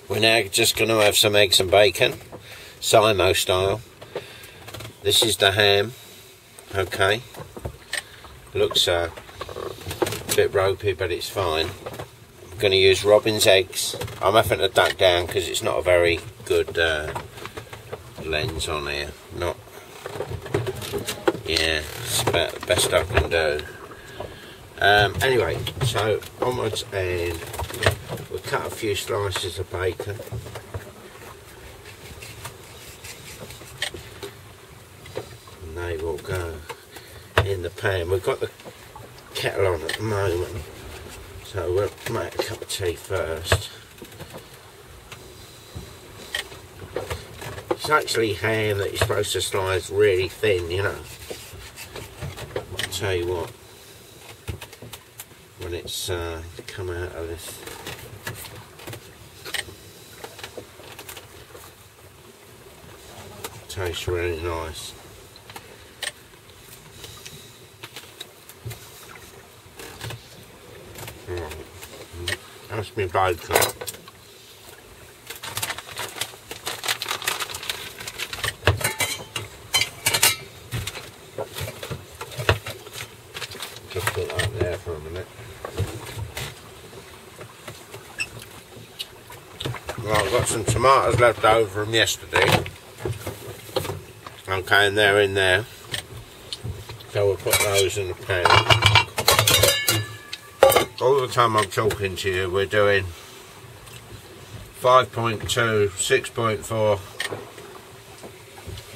We're now just going to have some eggs and bacon, Simo style. This is the ham, okay. Looks a bit ropey, but it's fine. I'm going to use Robin's eggs. I'm having to duck down because it's not a very good lens on here. Not, yeah, it's about the best I can do. Anyway, so onwards, and we'll cut a few slices of bacon. And they will go in the pan. We've got the kettle on at the moment, so we'll make a cup of tea first. It's actually ham that you're supposed to slice really thin, you know. I'll tell you what, when it's come out of this, it tastes really nice. That's my bacon. Just put that there for a minute. Well, I've got some tomatoes left over from yesterday. Okay, and they're in there. So we'll put those in the pan. All the time I'm talking to you, we're doing 5.2, 6.4,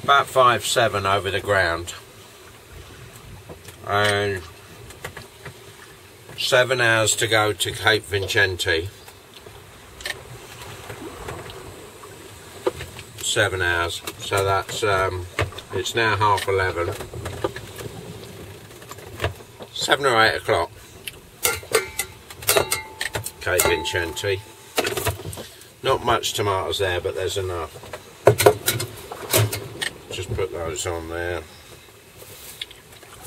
about 5.7 over the ground, and 7 hours to go to Cape Vincenti. 7 hours, so that's it's now 11:30, 7 or 8 o'clock. Cape Vincenti. Not much tomatoes there, but there's enough. Just put those on there.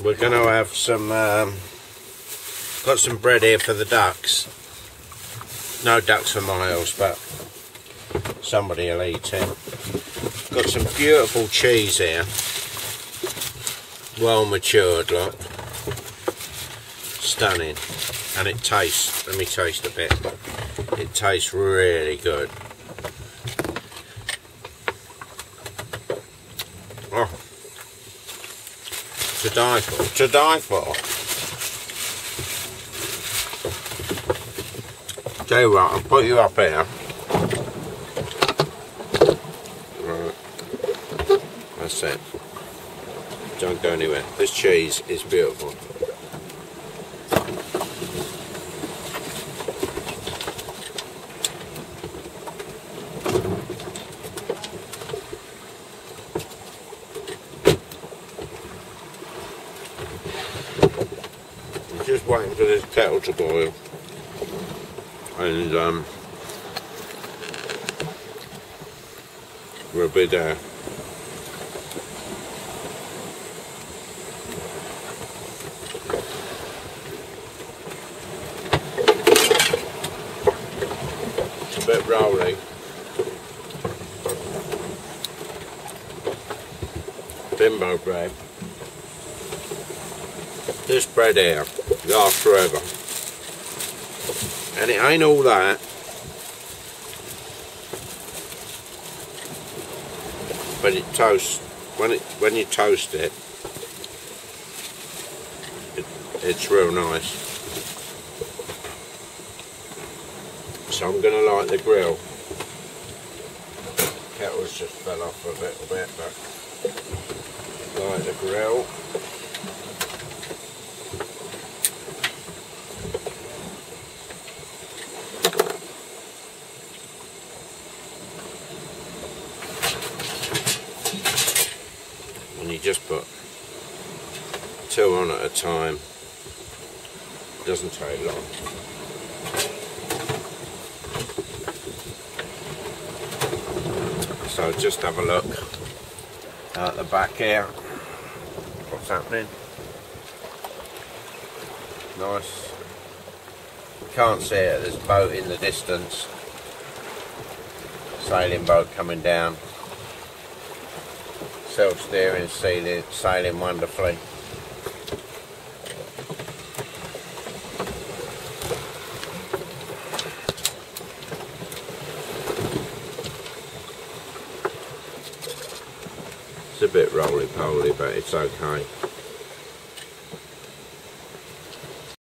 We're going to have some, got some bread here for the ducks. No ducks for miles, but somebody will eat it. Got some beautiful cheese here. Well matured, look. Stunning. And it tastes, let me taste a bit, it tastes really good. Oh, to die for, to die for. Tell you what, I'll put you up here. Right, that's it. Don't go anywhere. This cheese is beautiful. Just waiting for this kettle to boil, and we'll be there. It's a bit rolling. Bimbo bread. This bread here lasts forever, and it ain't all that, but it toasts when you toast it. It's real nice. So I'm gonna light the grill. Kettle's just fell off a little bit, but light the grill. And you just put 2 on at a time. It doesn't take long. So just have a look at the back here. What's happening? Nice can't see it, there's a boat in the distance. Sailing boat coming down. Self-steering, sailing wonderfully. It's a bit roly-poly, but it's okay.